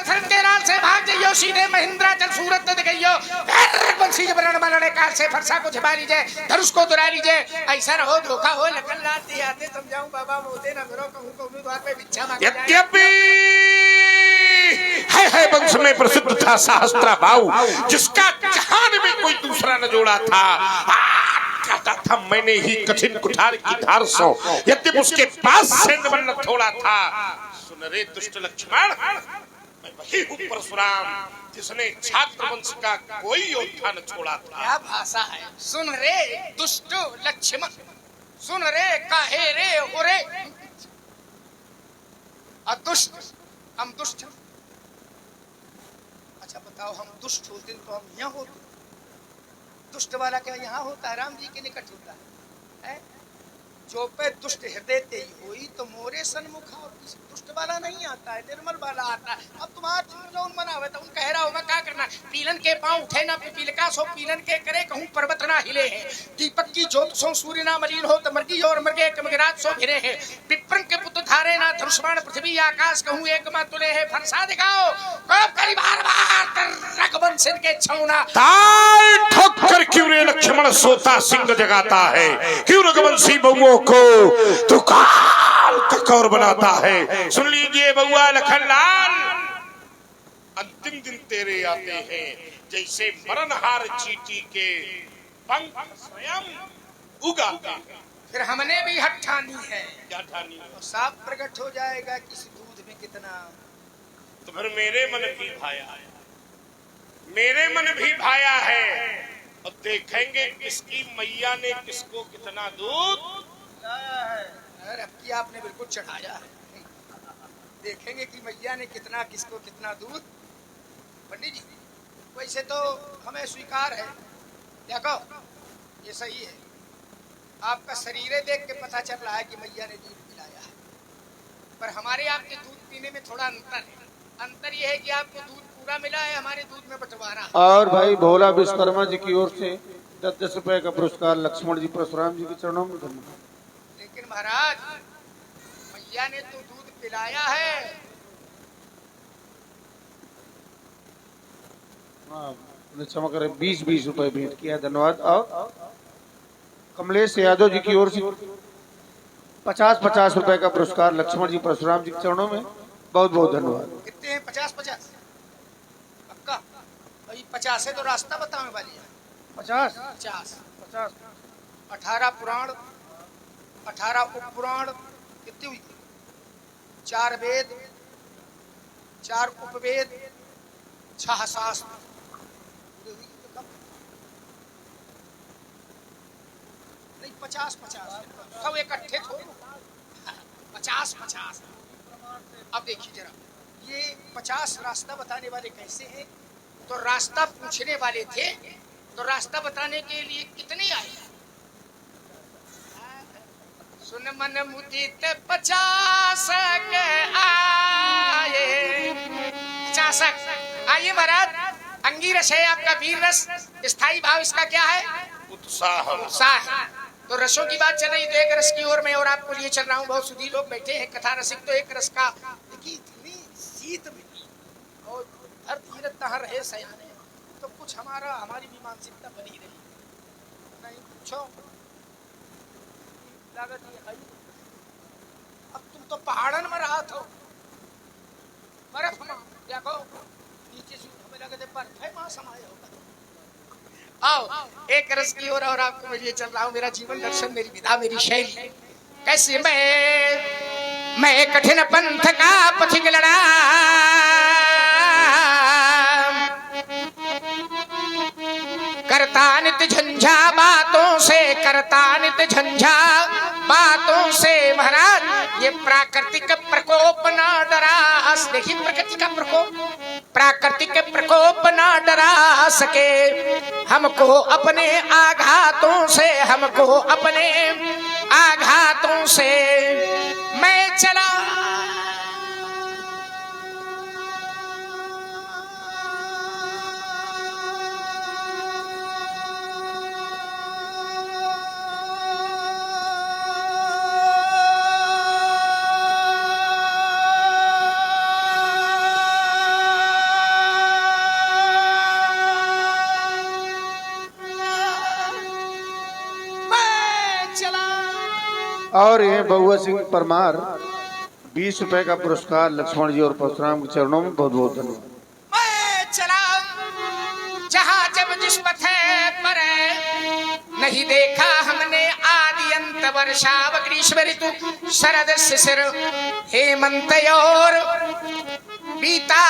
दशरथ के राल से भाग जाइयो, सीधे महेंद्राचल सूरत तक गइयो, फिर बंसी जबरण मलड़े काल से फरसा को झपा लीजिए, धनुष को दुरा लीजिए। ऐसा न हो धोखा हो, लखन लाल आते समझाऊं बाबा मोते न मेरो कहूं कहूं द्वार पे भिक्षा मांगे। यद्यपि है वंश में प्रसिद्ध था सहस्त्रा बाहु, जिसका जहान में कोई दूसरा न जोड़ा था। कहता था मैंने ही कठिन कुठार की धार सो, यद्यपि उसके पास सैन्य बल थोड़ा था। सुन रे दुष्ट लक्ष्मण, मैं वही हूँ परशुराम, जिसने छात्र वंश का कोई योद्धा न छोड़ा था। क्या भाषा है। सुन रे दुष्ट लक्ष्मण, सुन रे काहे रे हो रे अदुष्ट, हम दुष्ट। अच्छा बताओ, हम दुष्ट होते तो हम यहाँ होते? दुष्ट वाला क्या यहाँ होता है? राम जी के निकट होता है। जो पे दुष्ट हृदय ते हुई तो मोरे सन्मुख दुष्ट वाला नहीं आता है, निर्मल वाला आता है। अब तुम्हारा जो मना हुआ था उन कह रहा होगा क्या करना, पीलन के पांव उठे ना पिपीलिका सो पीलन के करे, कहूं पर्वत ना हिले है। दीपक की ज्योत सो सूर्य ना मलिन हो, तो मर्गी और मर्गे मगराज सो घिरे है। विप्रन के पुत्र धारे ना धनुष्मान पृथ्वी आकाश, कहूं एक मा तुले है। फरसा दिखाओ कब करी बार बार रघुवंश के छौना। ताल ठोकर क्यों रे लक्ष्मण सोता सिंह जगाता है, क्यों रघुवंशी बहुओं को तू काल ककोर बनाता है। सुन लीजिए बउआ लखनलाल, अंतिम दिन तेरे आते हैं, जैसे मरणहार चींटी के पंख स्वयं उगाते हैं। फिर हमने भी हट ठानी है। क्या ठानी है? तो साफ प्रकट हो जाएगा किस दूध में कितना। तो फिर मेरे मन भी भाया है, मेरे मन भी भाया है, और देखेंगे किसकी मैया ने किसको कितना दूध है। अब की आपने बिल्कुल चढ़ाया है। देखेंगे कि मैया ने कितना किसको कितना दूध। पंडित जी वैसे तो हमें स्वीकार है, देखो ये सही है, आपका शरीर देख के पता चल रहा है कि मैया ने दूध पिलाया है, पर हमारे आपके दूध पीने में थोड़ा अंतर है। अंतर ये है कि आपको दूध पूरा मिला है, हमारे दूध में बंटवारा है। और भाई भोला विश्वकर्मा जी की ओर से 10 रुपए का पुरस्कार लक्ष्मण जी परशुराम जी के चरणों में धन्यवाद। लेकिन महाराज मैया ने तो दूध पिलाया है। क्षमा करें, 20-20 रुपए भेंट किया, धन्यवाद। और कमलेश यादव जी की ओर से 50-50 रुपए का पुरस्कार लक्ष्मण जी परशुराम जी के चरणों में बहुत बहुत धन्यवाद। कितने हैं? 50-50 पक्का? भाई 50 है तो रास्ता बताने वाली है। 50 18 पुराण, 18 उपपुराण, कितनी हुई? 4 वेद, 4 उपवेद, 6 शास्त्र। नहीं 50-50 सब इकट्ठे थोड़े। 50-50। अब देखिए जरा, ये 50 रास्ता बताने वाले कैसे हैं? तो रास्ता पूछने वाले थे, तो रास्ता बताने के लिए कितने आए? सुन मन मुदित 50 आए। 50 आइए महाराज। अंगीरस है आपका वीर रस, स्थायी भाव इसका क्या है? उत्साह। उत्साह। तो रसों की बात चल रही, तो एक रस की ओर मैं और आपको लिए चल रहा हूँ। बहुत सुधी लोग बैठे हैं, कथा रसिक, तो एक रस का देखिए इतनी शीत मिली और धीरज तहाँ रहे सयाने, तो कुछ हमारी भी मानसिकता बनी रही। नहीं पूछो लागत ये है। अब तुम तो पहाड़न में रहा था, बर्फ में देखो नीचे से हमें लगे थे बर्फ है वहां समाये होगा। आओ एक रस की ओर और आपको मैं ये चल रहा हूँ। मेरा जीवन दर्शन, मेरी विधा, मेरी शैली। कैसे मैं कठिन पंथ का पथिक लड़ा, करता नित झंझा बातों से, करता नित झंझा बातों से। महाराज ये प्राकृतिक प्रकोप ना डरा। देखिए प्रकृति का प्रकोप, प्राकृतिक प्रकोप ना डरा सके हमको अपने आघातों से, हमको अपने आघातों से। मैं चला और ये बहुआ सिंह परमार 20 रुपए का पुरस्कार लक्ष्मण जी और परशुराम के चरणों में बहुत बहुत धन्यवाद। मैं चला जहाँ जब जिस पथ पर नहीं देखा हमने आदि अंत वर्षा ग्रीष्म ऋतु शरद शिशिर हेमंत और बीता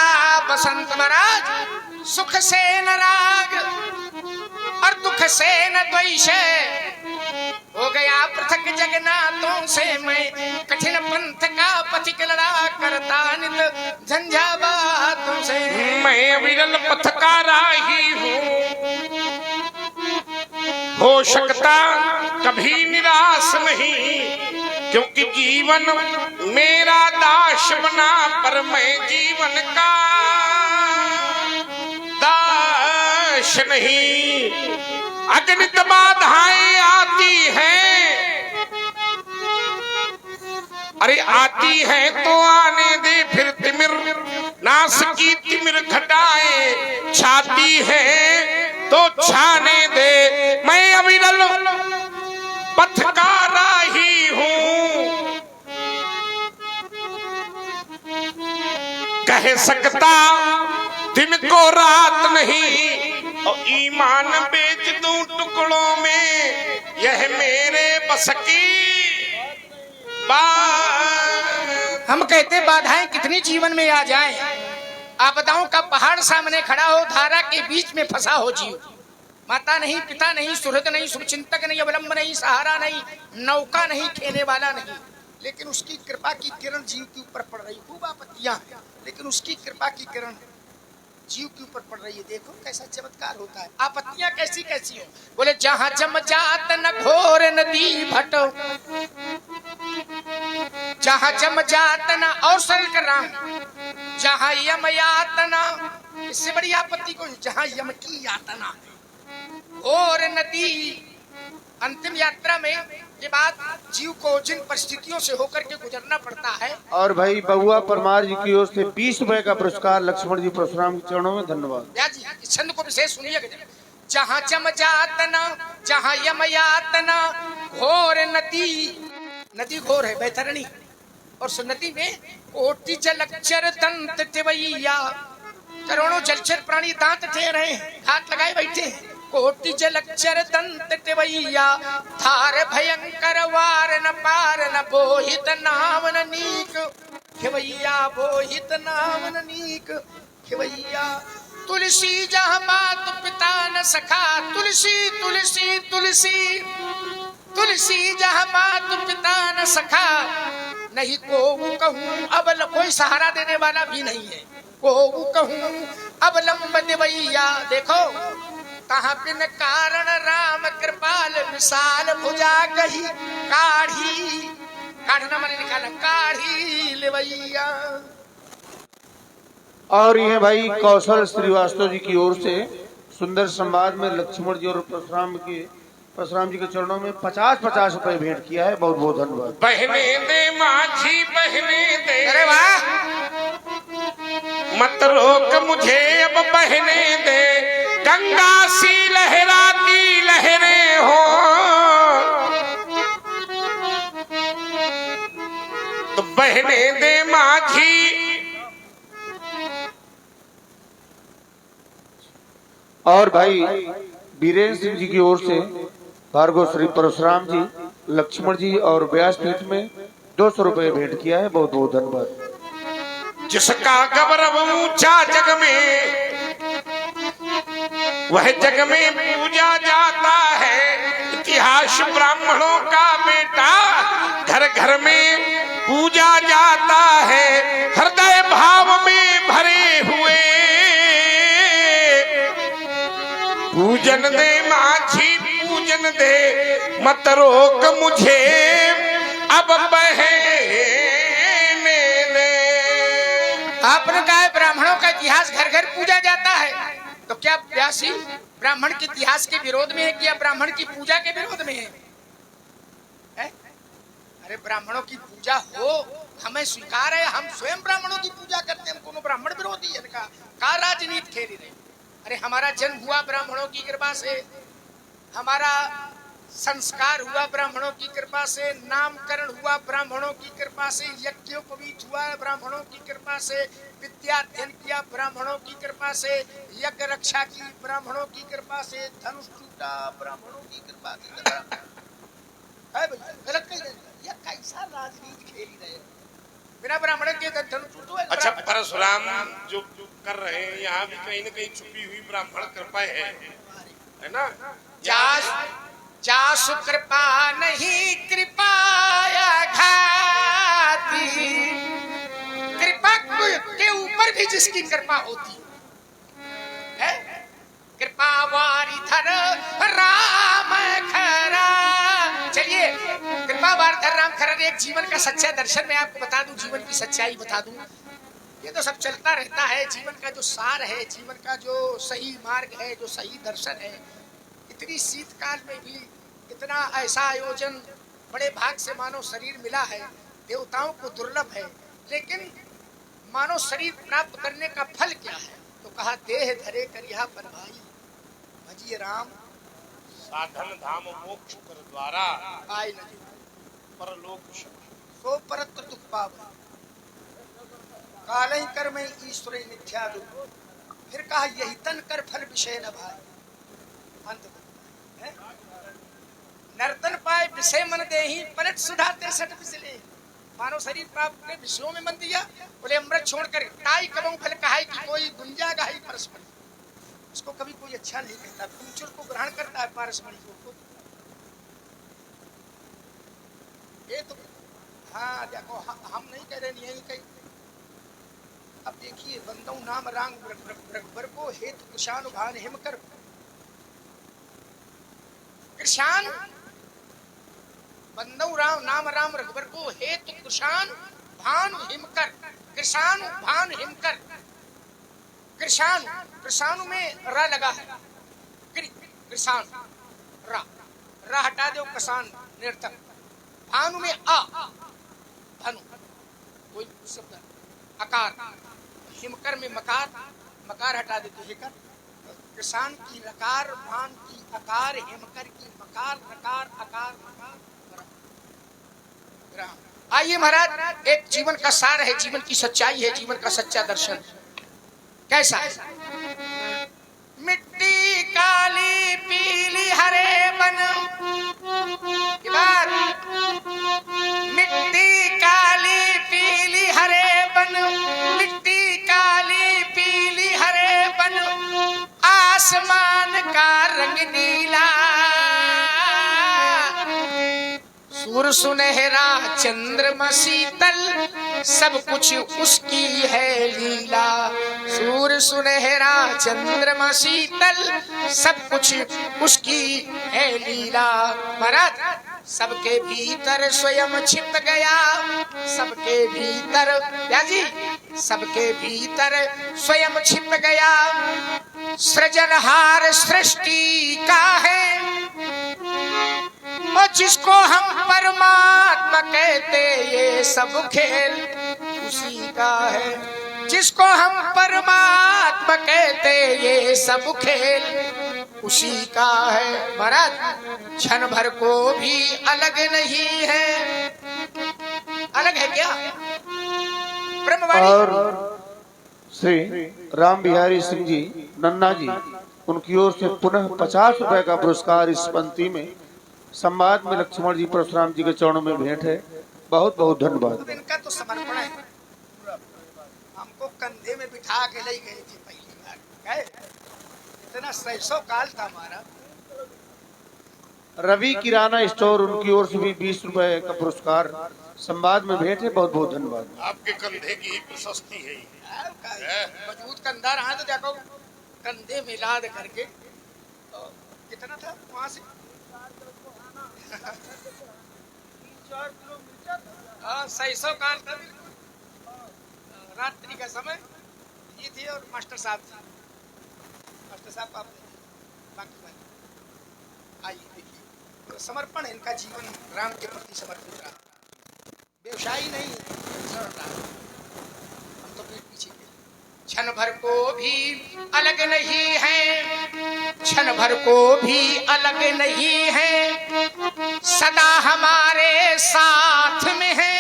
बसंत महाराज सुख से न राग और दुख से न द्वेष हो गया पृथक जगन्नाथों से मैं कठिन पंथ का पथिक लड़ा करता नित झंझावातों से। मैं विरल पथ का राही हूँ, हो सकता कभी निराश नहीं, क्योंकि जीवन मेरा दास बना, पर मैं जीवन का दास नहीं। अगणित बाधाएं आती हैं, अरे आती है तो आने दे, फिर तिमिर नाश की तिमिर घटाए छाती है तो छाने दे। मैं अविरल पथ का राही हूँ, कह सकता दिन को रात नहीं, और ईमान बेच दूं टुकड़ों में, यह मेरे बस की बात। हम कहते बाधाएं कितनी जीवन में आ जाएं, आपदाओं का पहाड़ सामने खड़ा हो, धारा के बीच में फंसा हो जीव, माता नहीं, पिता नहीं, सुहृद नहीं, शुभचिंतक नहीं, अवलंब नहीं, सहारा नहीं, नौका नहीं, खेने वाला नहीं, लेकिन उसकी कृपा की किरण जीव के ऊपर पड़ रही। खूब आपत्तियां, लेकिन उसकी कृपा की किरण जीव के ऊपर पड़ रही है। देखो कैसा चमत्कार होता है। आपत्तियां कैसी कैसी हो, बोले जहां जम जात न घोर नदी भट, जहां जम जात न, और सरल कर रहा हूं, जहां यम यातना, इससे बड़ी आपत्ति को, जहां यम की यातना और नदी, अंतिम यात्रा में ये बात जीव को जिन परिस्थितियों से होकर के गुजरना पड़ता है। और भाई बहुआ परमार जी की ओर से 20 रुपए का पुरस्कार लक्ष्मण जी परशुराम के चरणों में धन्यवाद। जी इस छंद को विशेष सुनिएगा। जहाँ जम जातना, जहाँ यम यातना, घोर नदी, नदी घोर है बैतरणी, और उस नदी में कोटि जलचर दंत तिवैया, करोड़ों जलचर प्राणी दांत थे रहे हैं, घाट लगाए बैठे हैं। कोटि जलचर दंत तिवैया, धार भयंकर वार न पार, न बोहित नाम न नीक खेवैया, बोहित नाम न नीक खेवैया। तुलसी जहाँ मात पिता न सखा, तुलसी तुलसी तुलसी, तुलसी जहाँ मात पिता न सखा, नहीं को कहूँ अब कोई सहारा देने वाला भी नहीं है, को कहूँ अब लंब देवैया। देखो कहाँ बिन कारण राम कृपाल, विशाल भुजा कही काढ़ी, काढ़ना मैंने निकाला, काढ़ी लेवैया। और ये भाई कौशल श्रीवास्तव जी की ओर से सुंदर संवाद में लक्ष्मण जी और परशुराम जी के चरणों में 50-50 रुपए भेंट किया है। बहुत बहुत धन्यवाद। बहने दे माझी बहने दे, अरे वाह, मत रोक मुझे अब बहने दे, गंगा सी लहराती लहरें हो, तो बहने दे माझी। और भाई बीरेन्द्र सिंह जी की ओर से भार्गव श्री परशुराम जी लक्ष्मण जी और व्यासपीठ में 200 रुपए भेंट किया है। बहुत बहुत धन्यवाद। जिसका गौरव ऊंचा जग में, वह जग में पूजा जाता है। इतिहास ब्राह्मणों का बेटा, घर घर में पूजा जाता है। हृदय भाव में भरे हुए पूजन दे माझी, पूजन दे, मत रोक मुझे अब बहने दे। आपने कहा है ब्राह्मणों का इतिहास घर घर पूजा जाता है, तो क्या व्यासी ब्राह्मण के इतिहास के विरोध में है कि ब्राह्मण की पूजा के विरोध में है? अरे ब्राह्मणों की पूजा हो, हमें स्वीकार है, हम स्वयं ब्राह्मणों की पूजा करते हैं, हम कोनो ब्राह्मण विरोधी है का राजनीति खेल रहे। अरे हमारा जन्म हुआ ब्राह्मणों की कृपा से, हमारा संस्कार हुआ ब्राह्मणों की कृपा से, नामकरण हुआ ब्राह्मणों की कृपा से, यज्ञोपवीत हुआ ब्राह्मणों की कृपा से, विद्या अध्ययन किया ब्राह्मणों की कृपा से, यज्ञ रक्षा की ब्राह्मणों की कृपा से, धनुष टूटा ब्राह्मणों की कृपा से। है भैया, गलत कही नहीं, यह कैसा राजनीति खेली रहे, बिना ब्राह्मण के धनुष टूटो। अच्छा, परशुराम जो कर रहे हैं यहाँ भी कहीं न कहीं छुपी हुई ब्राह्मण कृपा है ना? जासु कृपा नहीं कृपाया घाती, कृपा के ऊपर भी जिसकी कृपा होती है, कृपा वारिधर राम खरा। चलिए, कृपा वारिधर राम खरा एक जीवन का सच्चा दर्शन मैं आपको बता दूं, जीवन की सच्चाई बता दूं। ये तो सब चलता रहता है, जीवन का जो सार है, जीवन का जो सही मार्ग है, जो सही दर्शन है। इतनी शीतकाल में भी इतना ऐसा आयोजन, बड़े भाग से मानव शरीर मिला है, देवताओं को दुर्लभ है, लेकिन मानव शरीर प्राप्त करने का फल क्या है? तो कहा देह धरे करिया पर भाई, भजिए राम साधन धाम मोक्ष कर द्वारा आय नहीं परलोक सो परत्र दुख पाव, कालहि कर में ईश्वर मिथ्या दुख। फिर कहा यही तन कर फल विषय न भाई, अंत है? नर्तन पाए विषय मन देही, पलट सुधाते सट पिछले। मानव शरीर प्राप्त के विषयों में मन दिया, बोले अमृत छोड़कर ताई कबों फल कहाई कि कोई गुंजा गाही परस्पर। उसको कभी कोई अच्छा नहीं कहता, कुंचुर को ग्रहण करता है पारसमणि को। ये तो हाँ देखो, हम नहीं कह रहे, यही कहीं। अब देखिए, बंदौ नाम रांग रघुबर को हेतु कुशान भान हिमकर, कृषान बंदौ राम नाम राम रघुबर को हेतु कृषान भान हिमकर, कृषान भान हिमकर। कृषान, कृषानु में र लगा है, कृषान रा, रा हटा दो, किसान निर्थक। भानु में आ, धनु कोई शब्द, अकार। हिमकर में मकार, मकार हटा दे तो हिकर। किसान की रकार, भान की अकार, हिमकर की मकार, रकार अकार मकार। आइए महाराज, एक जीवन का सार है, जीवन की सच्चाई है, जीवन का सच्चा दर्शन कैसा है? मिट्टी काली पीली हरे बन, मिट्टी काली पीली हरे बन, मिट्टी काली पीली हरे बन, आसमान का रंग नीला, सूर सुनहरा चंद्रमा शीतल, सब कुछ उसकी है लीला। सूर सुनहरा चंद्रमा शीतल, सब कुछ उसकी है लीला। महाराज, सबके भीतर स्वयं छिप गया, सबके भीतर जी, सबके भीतर स्वयं छिप गया। सृजनहार सृष्टि का है, और जिसको हम परमात्मा कहते, ये सब खेल उसी का है। जिसको हम परमात्मा कहते, ये सब खेल उसी का है। महाराज, क्षण भर को भी अलग नहीं है। अलग है क्या? ब्रह्मवाणी। और श्री राम बिहारी सिंह जी नन्ना जी, उनकी ओर से पुनः 50 रुपए का पुरस्कार इस पंक्ति में संवाद में लक्ष्मण जी परशुराम जी के चरणों में भेंट है। बहुत बहुत धन्यवाद। इनका तो समर्पण है। हमको कंधे में बिठा के ले गए थे पहली बार, इतना 600 काल था हमारा। रवि किराना स्टोर, उनकी ओर से भी 20 रुपए का पुरस्कार संवाद में भेंट है। बहुत बहुत धन्यवाद। आपके कंधे की ही प्रशस्ति है। मजबूत कंधा रहा तो देखो, कंधे में लाद करके कितना था वहां से 600 काल था। रात्रि का समय ये थे और मास्टर साहब थे। मास्टर साहब आप बाकी बात आइए देखिए, तो समर्पण है इनका, जीवन राम के प्रति समर्पित रहा। व्यवसायी नहीं, हम तो पीठ पीछे गए। क्षण भर को भी अलग नहीं है, क्षण भर को भी अलग नहीं है, सदा हमारे साथ में है।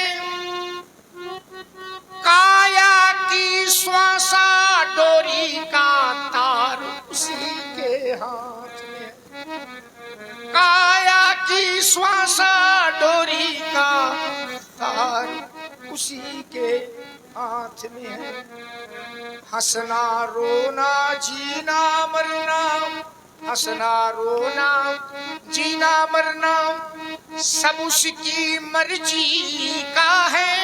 काया की श्वासा डोरी का तार उसी के हाथ में। काया की श्वासा डोरी का तार उसी के हाथ में है। हंसना रोना जीना मरना, हंसना रोना जीना मरना सब उसकी मर्जी का है।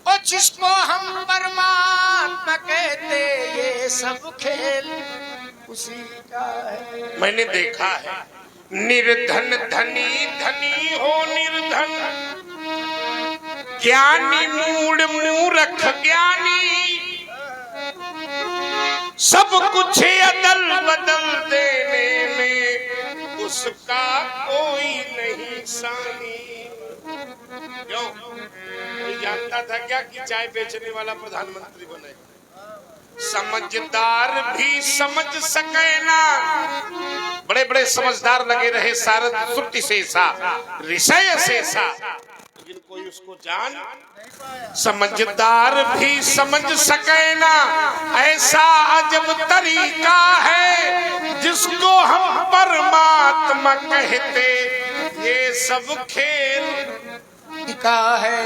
और जिसको हम परमात्मा कहते ये सब खेल उसी का है। मैंने देखा है निर्धन धनी, धनी हो निर्धन, ज्ञानी मूड मूर्ख ज्ञानी, सब कुछ अदल बदल देने में उसका कोई नहीं सानी। क्यों? कोई जानता था क्या कि चाय बेचने वाला प्रधानमंत्री बनेगा? समझदार भी समझ सके ना, बड़े बड़े समझदार लगे रहे सारद सुट्टी से सा ऋषय से सा, लेकिन कोई उसको जान समझदार भी समझ सके ना। ऐसा अजब तरीका है जिसको हम परमात्मा कहते ये सब खेल का है।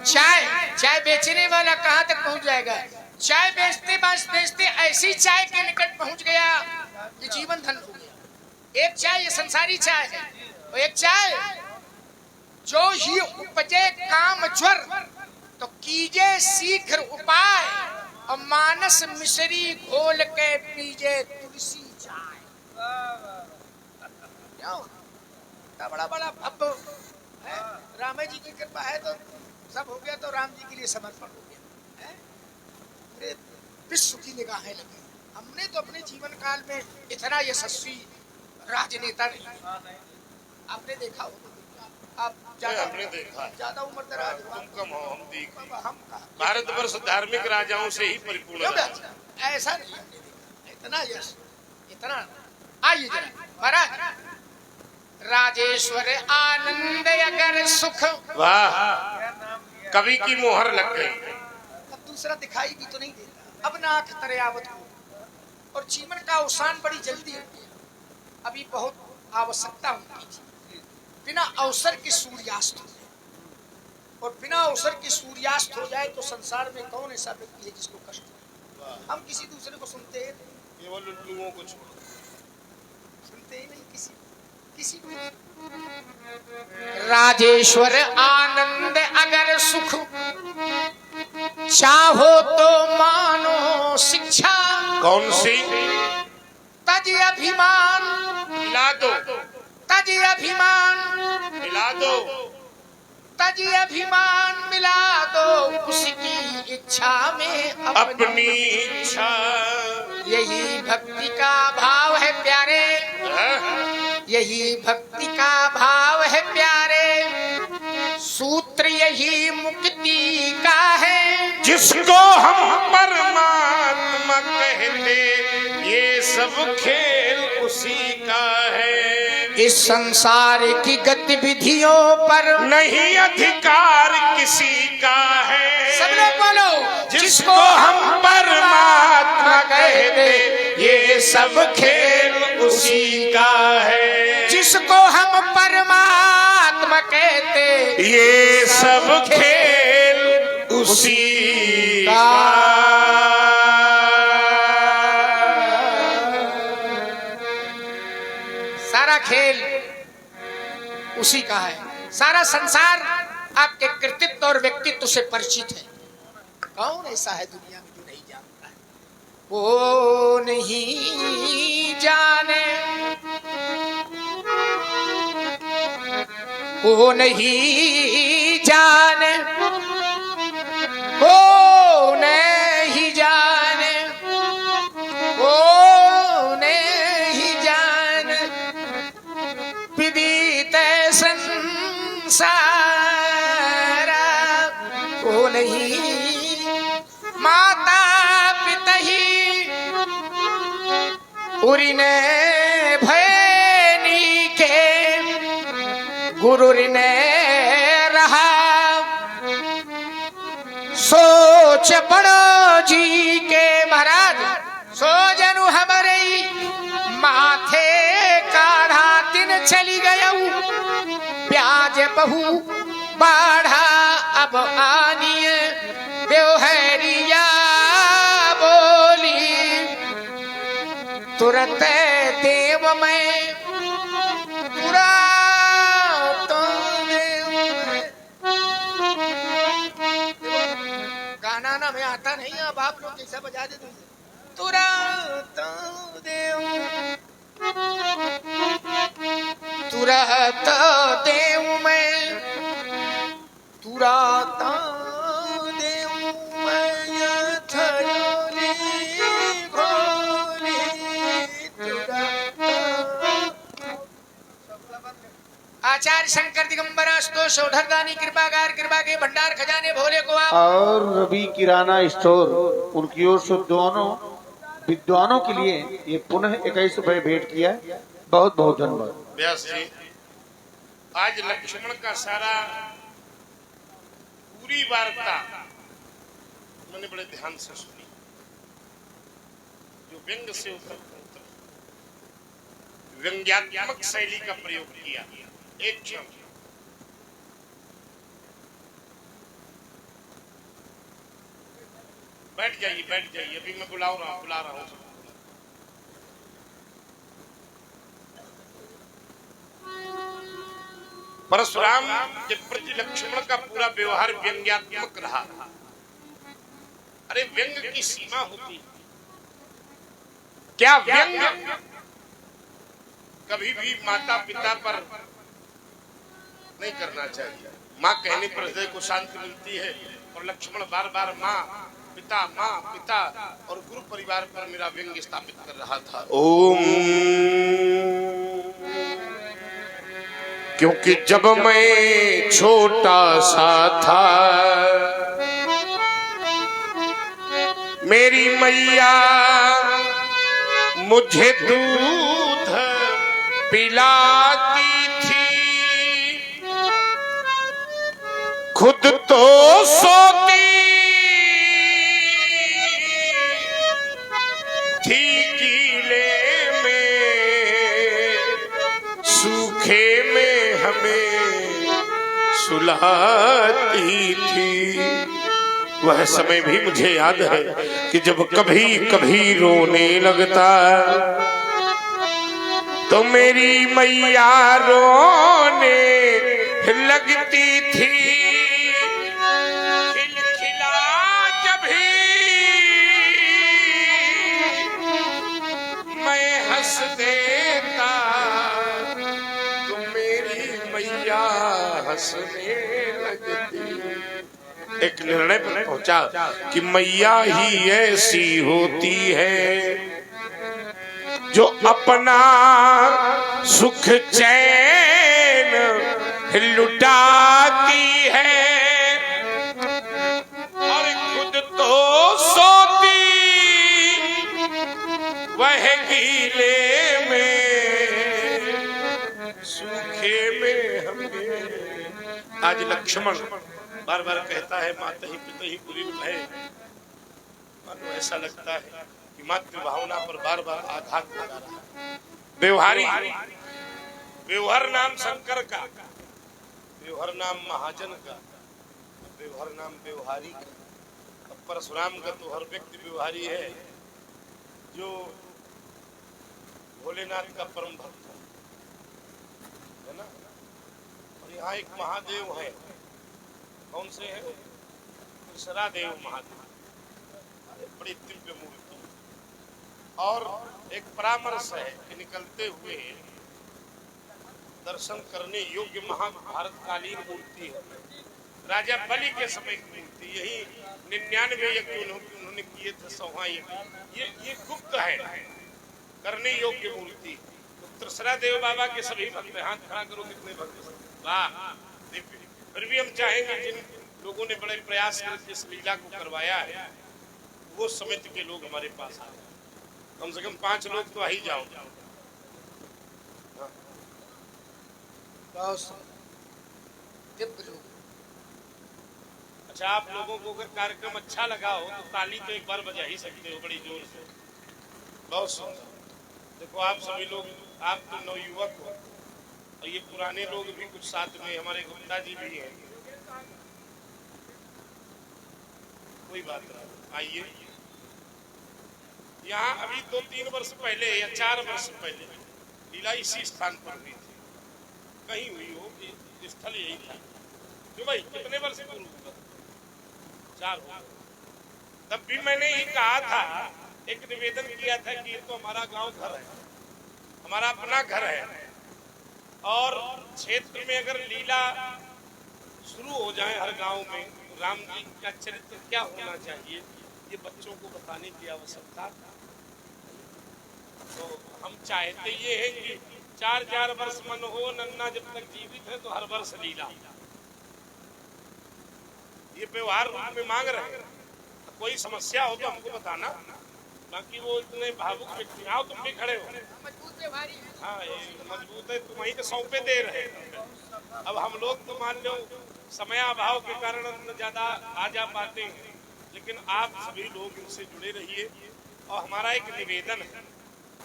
चाय बेचने वाला कहाँ तक पहुँच जाएगा? चाय बेचते बेचते ऐसी चाय के निकट पहुँच गया कि जीवन धन हो गया। एक चाय ये संसारी चाय है, और एक चाय जो ही उपजे काम ज्वर तो कीजे शीघ्र उपाय, और मानस मिश्री घोल के पीजे तुलसी चाय। बड़ा बड़ा भव्य है, राम जी की कृपा है तो सब हो गया, तो राम जी के लिए समर्पण हो गया है। पूरे विश्व की निगाहें लगी। हमने तो अपने जीवन काल में इतना यशस्वी राजनेता नहीं आपने देखा हो। आप हमने देखा ज्यादा उम्र दराज तुम कम हो, हम देख हम भारतवर्ष धार्मिक राजाओं से ही परिपूर्ण है। ऐसा नहीं हमने देखा इतना यश इतना। आइए जरा महाराज, राजेश्वर आनंद अगर सुख। वाह, कवि की मोहर लग गई। अब दूसरा दिखाई भी तो नहीं देता। अब नाथ तरयावत हो, और जीवन का अवसान बड़ी जल्दी हो गया। अभी बहुत आवश्यकता होती थी। बिना अवसर के सूर्यास्त हो जाए, और बिना अवसर के सूर्यास्त हो जाए तो संसार में कौन ऐसा व्यक्ति है जिसको कष्ट हो? हम किसी दूसरे को सुनते हैं, केवल उल्लुओं को सुनते ही नहीं किसी को। राजेश्वर आनंद अगर सुख चाहो तो मानो शिक्षा। कौन सी? तज अभिमान मिला दो, तज अभिमान मिला दो, तज अभिमान मिला दो उसकी इच्छा में अपनी इच्छा। यही भक्ति का भाव है प्यारे, यही भक्ति का भाव है प्यारे। सूत्र यही मुक्ति का है, जिसको हम परमात्मा कहते ये सब खेल उसी का है। इस संसार की गतिविधियों पर नहीं अधिकार किसी का है। सब लोग बोलो, जिसको हम परमात्मा कहते ये सब खेल उसी का है। जिसको हम परमात्मा कहते ये सब खेल उसी का। सारा खेल उसी का है। सारा संसार आपके कृतित्व और व्यक्तित्व से परिचित है। कौन ऐसा है दुनिया में जो नहीं जानता है? वो नहीं जाने, वो नहीं जाने, वो नहीं जाने, वो नहीं जाने विदित संसारा। वो नहीं माता पिता ही उरिने भैनी के गुरु ने रहा सोच पड़ो जी के महाराज सो जनु हमारे माथे काढ़ा दिन चली गयऊ ब्याज बहु बाढ़ा अब आनिए देवहरिया बोली तुरंत देव में तुरा तो गाना ना मैं आता नहीं अब आप लोग कैसा बजा दे तुरा तो देव तुरत देव में तुराता देव मैं थयोली भोली आचार्य शंकर दिगंबरा स्तोष ओढ़रदानी कृपागार कृपा के भंडार खजाने भोले को आप और रवि किराना स्टोर उनकी ओर से दोनों विद्वानों के लिए ये पुनः 21 रुपए भेंट किया है। बहुत बहुत धन्यवाद। व्यास जी आज लक्ष्मण का सारा पूरी वार्ता मैंने बड़े ध्यान से सुनी, जो व्यंग से व्यंग्यात्मक शैली का प्रयोग किया। एक क्षण बैठ जाइए, अभी मैं बुला रहा हूँ। परशुराम के प्रति लक्ष्मण का पूरा व्यवहार व्यंग्यात्मक रहा। अरे व्यंग की सीमा होती है क्या? व्यंग कभी भी माता पिता पर नहीं करना चाहिए। माँ कहने पर हृदय को शांति मिलती है, और लक्ष्मण बार बार माँ पिता और गुरु परिवार पर मेरा व्यंग्य स्थापित कर रहा था। ओम, क्योंकि जब मैं छोटा सा था मेरी मैया मुझे दूध पिलाती थी, खुद तो सोती थी गीले में, सूखे में हमें सुलाती थी। वह समय भी मुझे याद है कि जब कभी कभी रोने लगता तो मेरी मैया रोने लगती थी। खिलखिला जब मैं हंस देता तो मेरी मैया हंसने लगती। एक निर्णय पर पहुंचा कि मैया ही ऐसी होती है जो अपना सुख चैन लुटाती है और खुद तो सोती वह गीले में, सूखे में हमें। आज लक्ष्मण बार बार कहता है माता ही पिता ही बुरी है। मानो ऐसा लगता है कि मातृ भावना पर बार बार आघात लगा रहा है। व्यवहारी व्यवहार नाम शंकर का, व्यवहार नाम महाजन का, व्यवहार नाम व्यवहारी का। अब परशुराम का तो हर व्यक्ति व्यवहारी है जो भोलेनाथ का परम भक्त है ना। और यहाँ एक महादेव है, कौन से है? तीसरा देव महादेव, बड़ी दिव्य मूर्ति। और एक परामर्श है कि निकलते हुए दर्शन करने योग्य महाभारतकालीन मूर्ति है, राजा बलि के समय की मूर्ति। यही 99 यज्ञ उन्होंने किए थे, 100वां यज्ञ। ये गुप्त है, करने योग्य मूर्ति। तो तीसरा देव बाबा के सभी भक्त, हाथ खड़ा करो कितने भक्त। वाह, फिर भी हम चाहेंगे जिन लोगों ने बड़े प्रयास करके इस लीला को करवाया है वो समिति के लोग हमारे पास आए, कम से कम 5 लोग तो आ ही जाओ। दिव्य लोग। अच्छा, आप लोगों को अगर कार्यक्रम अच्छा लगा हो तो ताली तो एक बार बजा ही सकते हो बड़ी जोर से। बहुत सुंदर। देखो आप सभी लोग, आप तो नवयुवक हो और ये पुराने लोग भी कुछ साथ में, हमारे गुप्ता जी भी हैं। कोई बात नहीं, आइए। यहाँ अभी 2-3 वर्ष पहले या 4 वर्ष पहले लीला इसी स्थान पर हुई थी। कहीं हुई हो, स्थल यही था। क्यों भाई, कितने वर्ष पूर्व हुआ? 4 हो। तब भी मैंने ये कहा था, एक निवेदन किया था कि ये तो हमारा गांव घर है, हमारा अपना घर है, और क्षेत्र में अगर लीला शुरू हो जाए हर गांव में, राम जी का चरित्र क्या होना चाहिए ये बच्चों को बताने की आवश्यकता। तो हम चाहते ये है कि 4-4 वर्ष मन हो नन्ना जब तक जीवित है तो हर वर्ष लीला, ये व्यवहार रूप में मांग रहे हैं। कोई समस्या हो तो हमको बताना, बाकी वो इतने भावुक व्यक्ति, आओ तुम भी खड़े हो। मजबूत है भारी। हाँ, ये मजबूत है, तुम वहीं के सौंपे दे रहे हैं। अब हम लोग तो मान लो समयाभाव के कारण ज्यादा आ जा पाते हैं, लेकिन आप सभी लोग इनसे जुड़े रहिए। और हमारा एक निवेदन है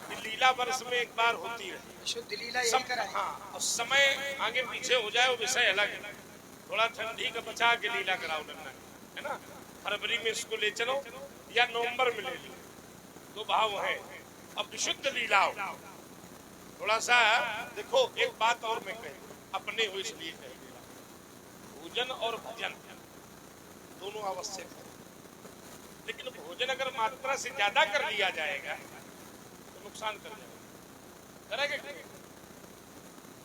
कि लीला वर्ष में एक बार होती है, शुद्ध लीला यही कराए। हाँ, और समय आगे पीछे हो जाए वो विषय अलग है। थोड़ा ठंडी का बचा के लीला कराओ नन्ना, है ना। फरवरी में इसको ले चलो या नवंबर में ले लो, 2 भाव है। अब विशुद्ध लीला हो, थोड़ा सा देखो। एक बात और मैं कह, अपने हो इसलिए कह, भोजन और भजन दोनों आवश्यक है, लेकिन भोजन अगर मात्रा से ज्यादा कर लिया जाएगा तो नुकसान कर जाएगा, करेगा।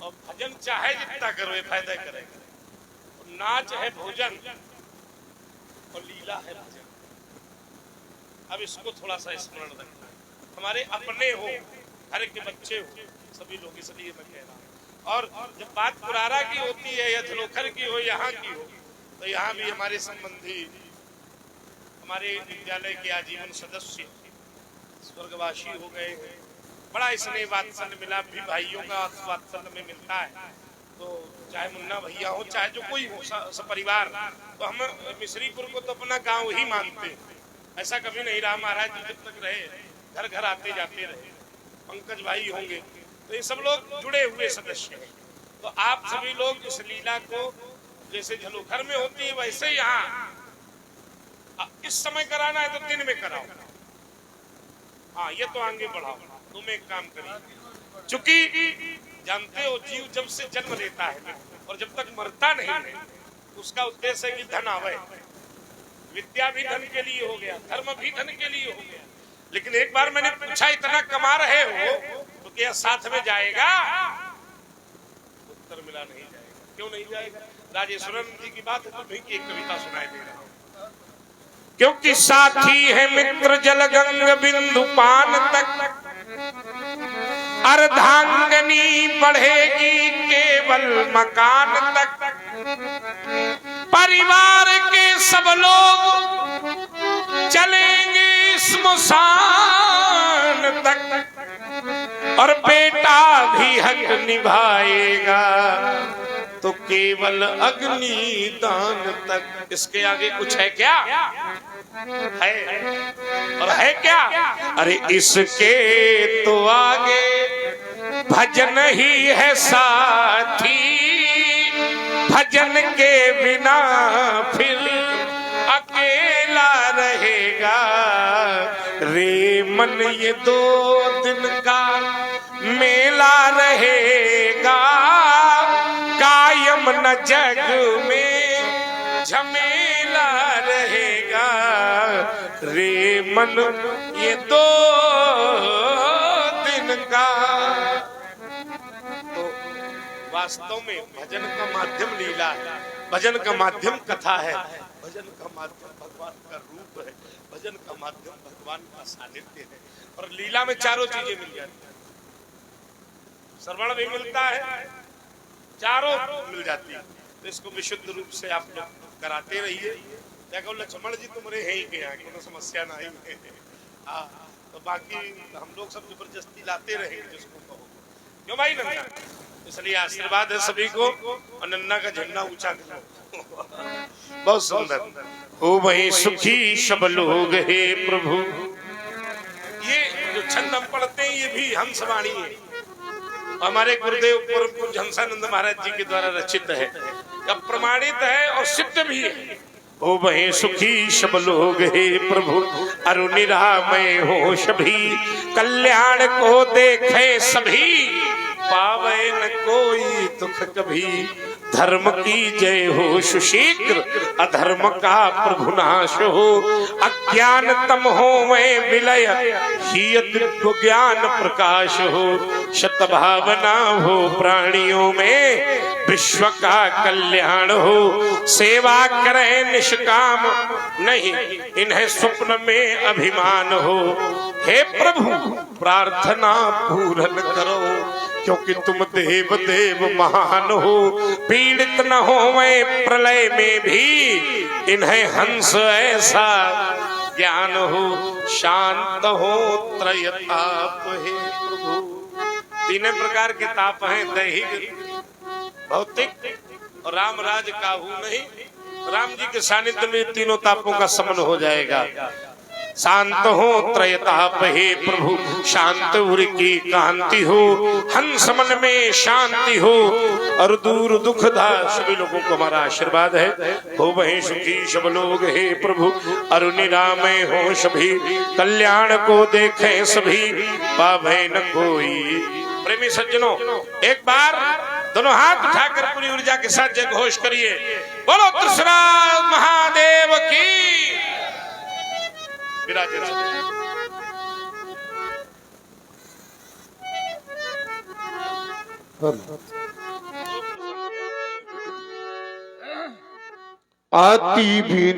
और भजन चाहे जितना करो ये फायदा करेगा। नाच है भोजन और लीला है भजन। अब इसको थोड़ा सा स्मरण रखना। हमारे अपने हो, घर के बच्चे हो, सभी लोग, इसलिए मैं कह रहा हूँ। और जब बात पुरारा की होती है या झलोखर की हो, यहाँ की हो, तो यहाँ भी हमारे संबंधी, हमारे विद्यालय के आजीवन सदस्य स्वर्गवासी हो गए हैं। बड़ा स्नेह वात्सल्य मिला, भी भाइयों का वात्सल्य में मिलता है। तो चाहे मुन्ना भैया हो, चाहे जो कोई हो, सपरिवार, तो हम मिश्रीपुर को तो अपना गांव ही मानते हैं। ऐसा कभी नहीं रहा, महाराज जी जब तक रहे घर घर आते जाते रहे। पंकज भाई होंगे, तो ये सब लोग जुड़े हुए सदस्य हैं। तो आप सभी लोग इस लीला को जैसे झलोखर में होती है वैसे यहाँ इस समय कराना है तो दिन में कराओ। हाँ, ये तो आगे बढ़ाओ। तुम एक काम करिए, चूंकि जानते हो जीव जब से जन्म लेता है और जब तक मरता नहीं है, उसका उद्देश्य है कि धन आवे। विद्या भी धन के लिए हो गया, धर्म भी धन के लिए हो गया। लेकिन एक बार मैंने पूछा, इतना कमा रहे हो तो क्या साथ में जाएगा? उत्तर मिला, नहीं जाएगा। क्यों नहीं जाएगा? राजेश्वरन जी की बात है, तो भी एक कविता सुनाई दे रहा हूं। क्योंकि साथी है मित्र जलगंग बिंदु पान तक, अर्धांगनी बढ़ेगी केवल मकान तक। परिवार के सब लोग चलेंगे स्मशान तक, और बेटा भी हक निभाएगा तो केवल अग्नि दान तक। इसके आगे कुछ है क्या? है, और है क्या? अरे इसके तो आगे भजन ही है साथी, भजन के बिना फिर अकेला रहेगा। रे मन ये 2 दिन का मेला रहेगा, कायम न जग में झमेला रहेगा। रे मन ये 2 दिन का। तो वास्तव में भजन का माध्यम लीला है, भजन का माध्यम कथा है, भजन का माध्यम भगवान का रूप है, भजन का माध्यम भगवान का सानिध्य है। और लीला में चारों चीजें मिल जाती है, श्रवण भी मिलता है, चारों मिल जाती है। तो इसको विशुद्ध रूप से आप लोग कराते रहिए। देखो लक्ष्मण जी तुम्हारे है ही क्या, कोई समस्या नहीं है। तो बाकी हम लोग सब जबरदस्ती लाते रहेंगे जिसको कहो। क्यों भाई नंदा? इसलिए आशीर्वाद है सभी को और नन्ना का झंडा ऊंचा करो। बहुत सुंदर। हो वही सुखी सब लोग हे प्रभु। ये जो छंद हम पढ़ते हैं ये भी हंसवाणी है, हमारे गुरुदेव परम पूज्य हंसानंद महाराज जी के द्वारा रचित है, अब प्रमाणित है और सिद्ध भी है। हो वही सुखी सब लोग हे प्रभु, अरु निरामय हो सभी, कल्याण को देखे सभी, पावे न कोई दुख कभी। धर्म की जय हो सुशीघ्र, अधर्म का प्रभु नाश हो। अज्ञान तम हो मैं विलय, हियत ज्ञान प्रकाश हो। सद्भावना हो प्राणियों में, विश्व का कल्याण हो। सेवा करें निष्काम नहीं, इन्हें स्वप्न में अभिमान हो। हे प्रभु प्रार्थना पूर्ण करो, क्योंकि तुम देव देव महान हो। पीड़ित न हो मैं प्रलय में भी, इन्हें हंस ऐसा ज्ञान हो। शांत हो त्रय ताप हे प्रभु। तीन प्रकार के ताप हैं, दैहिक, भौतिक और राम राज काहू नहीं। राम जी के सानिध्य में तीनों तापों का समन हो जाएगा। शांत हो त्रय ताप हे प्रभु, शांत उर की कांति हो। हंस मन में शांति हो और दूर दुख धा। सभी लोगों को हमारा आशीर्वाद है। हो वही सुखी सब लोग हे प्रभु, अरु निरामय हो सभी, कल्याण को देखे सभी, पावे न कोई। प्रेमी सज्जनों, एक बार दोनों हाथ उठाकर पूरी ऊर्जा के साथ जय घोष करिए, बोलो त्रिशूल महादेव की। विराजे आती भी